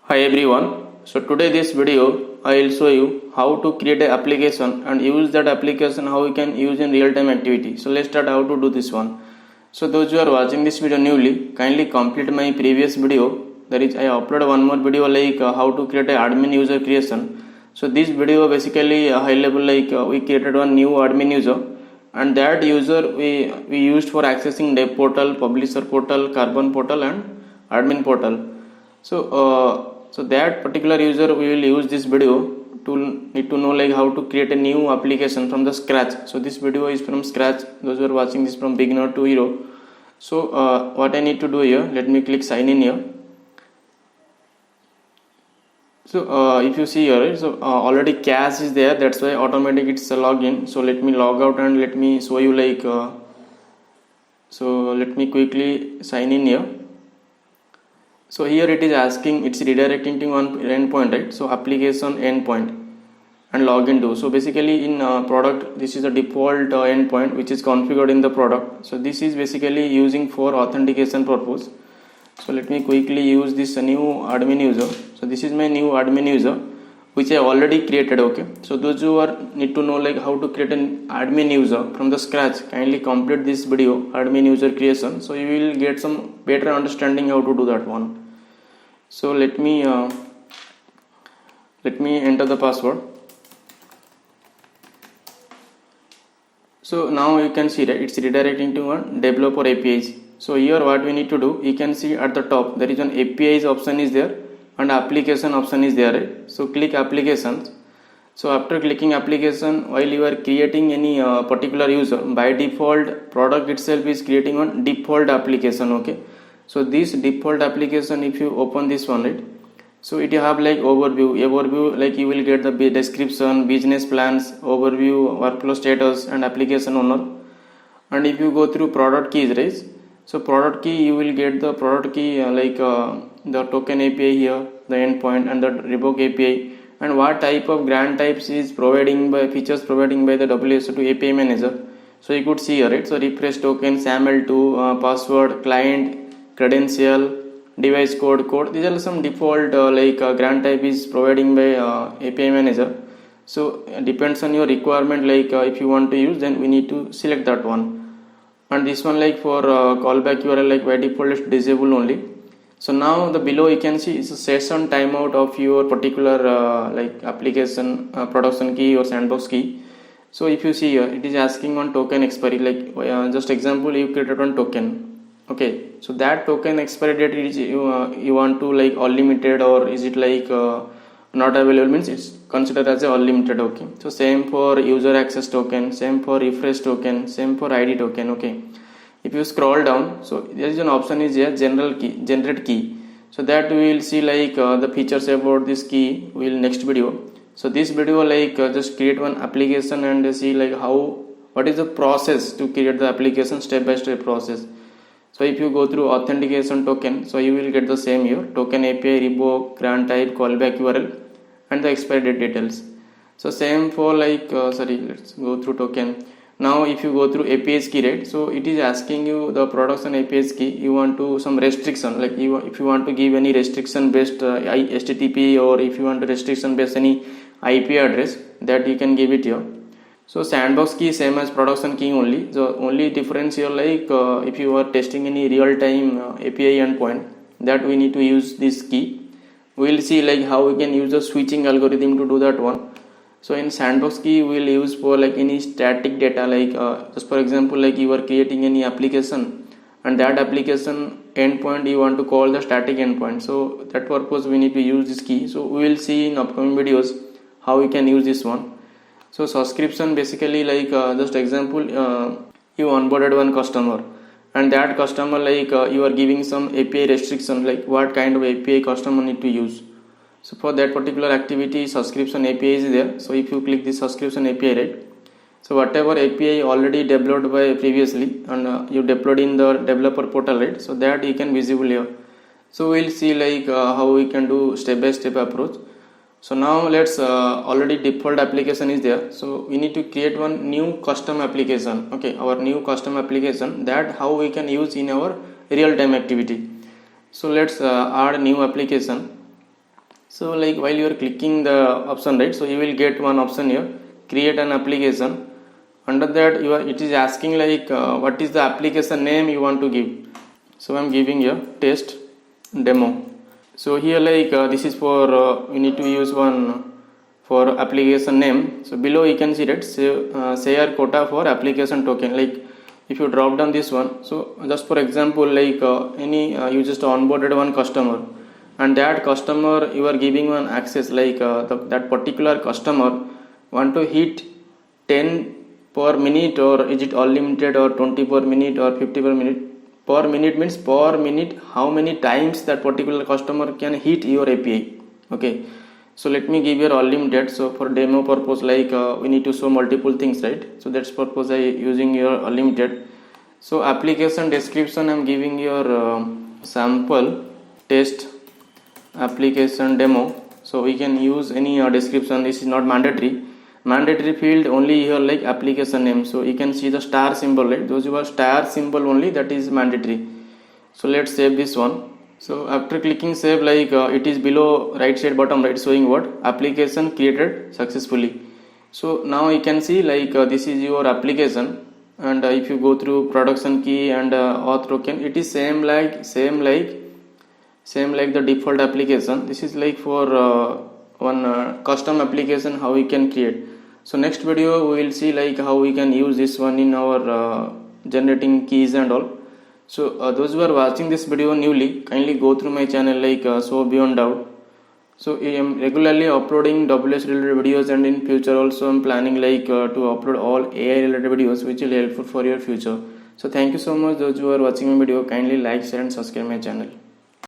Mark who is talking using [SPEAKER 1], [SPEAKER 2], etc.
[SPEAKER 1] Hi everyone. So today this video I will show you how to create an application and use that application how we can use in real time activity. So let's start how to do this one. So those who are watching this video newly, kindly complete my previous video. That is I upload one more video like how to create an admin user creation. So this video basically high level like we created one new admin user and that user we used for accessing DevPortal, publisher portal, carbon portal and admin portal. So that particular user we will use this video to need to know like how to create a new application from the scratch. So this video is from scratch. Those who are watching this from beginner to hero. So what I need to do here, let me click sign in here. So if you see here, so already cache is there, that's why automatic it's a login. So let me log out and let me show you like so let me quickly sign in here. So here it is asking, it's redirecting to one endpoint, right? So application endpoint and login to. So basically in product, this is a default endpoint which is configured in the product. So this is basically using for authentication purpose. So let me quickly use this new admin user. So this is my new admin user which I already created. Okay, so those who are need to know like how to create an admin user from the scratch, kindly complete this video admin user creation, so you will get some better understanding how to do that one. So let me enter the password. So now you can see that it's redirecting to one developer APIs. So here what we need to do, you can see at the top there is an APIs option is there and application option is there, right? So click applications. So after clicking application, while you are creating any particular user, by default product itself is creating one default application. Okay, so this default application, if you open this one, right, so it have like overview like you will get the description, business plans, overview, workflow status and application owner. And if you go through product keys, right, so product key you will get the product key the token API here, the endpoint and the revoke API, and what type of grant types is providing by features providing by the WSO2 API manager. So you could see here, right, so refresh token, SAML2, password, client, credential, device code. These are some default grant type is providing by API manager. So depends on your requirement, like if you want to use, then we need to select that one. And this one like for callback URL, like by default is disabled only. So now the below you can see is a session timeout of your particular like application production key or sandbox key. So if you see here, it is asking on token expiry, like just example you created one token. Okay, so that token expiry date is you want to like unlimited, or is it like not available, means it's considered as a unlimited. Okay, so same for user access token, same for refresh token, same for ID token. Okay, if you scroll down, so there is an option is here, general key, generate key. So that we will see like the features about this key will next video. So this video like just create one application and see like what is the process to create the application, step by step process. So if you go through authentication token, so you will get the same here, token API, revoke, grant type, callback URL and the expiry date details. So same for like let's go through token. Now if you go through APIs key, right, so it is asking you the products and APIs key, you want to some restriction, like if you want to give any restriction based HTTP, or if you want to restriction based any IP address, that you can give it here. So sandbox key same as production key only. So only difference here like if you are testing any real time API endpoint, that we need to use this key. We will see like how we can use the switching algorithm to do that one. So in sandbox key we will use for like any static data, like just for example like you are creating any application and that application endpoint you want to call the static endpoint. So that purpose we need to use this key. So we will see in upcoming videos how we can use this one. So subscription basically like just example you onboarded one customer and that customer like you are giving some API restriction, like what kind of API customer need to use. So for that particular activity subscription API is there. So if you click this subscription API, right, so whatever API already developed by previously and you deployed in the developer portal, right, so that you can visible here. So we'll see like how we can do step by step approach. So now let's already default application is there, so we need to create one new custom application. Okay, our new custom application, that how we can use in our real time activity. So let's add new application. So like while you are clicking the option, right, so you will get one option here, create an application. Under that it is asking like what is the application name you want to give. So I'm giving here test demo. So here like this is for we need to use one for application name. So below you can see that share quota for application token. Like if you drop down this one, so just for example, like you just onboarded one customer, and that customer you are giving one access, like that particular customer want to hit 10 per minute, or is it unlimited, or 20 per minute, or 50 per minute. Per minute means per minute how many times that particular customer can hit your API. Okay, so let me give your unlimited. So for demo purpose, like we need to show multiple things, right? So that's purpose I using your unlimited. So application description I'm giving your sample test application demo. So we can use any description. This is not mandatory field, only here like application name. So you can see the star symbol, right? Those who are star symbol only, that is mandatory. So let's save this one. So after clicking save, like it is below right side bottom, right, showing what application created successfully. So now you can see like this is your application, and if you go through production key and auth token, it is same like the default application. This is like for one custom application how we can create. So next video we will see like how we can use this one in our generating keys and all. So those who are watching this video newly, kindly go through my channel like so beyond doubt. So I am regularly uploading WS related videos, and in future also I am planning like to upload all AI related videos which will helpful for your future. So thank you so much those who are watching my video. Kindly like, share and subscribe my channel.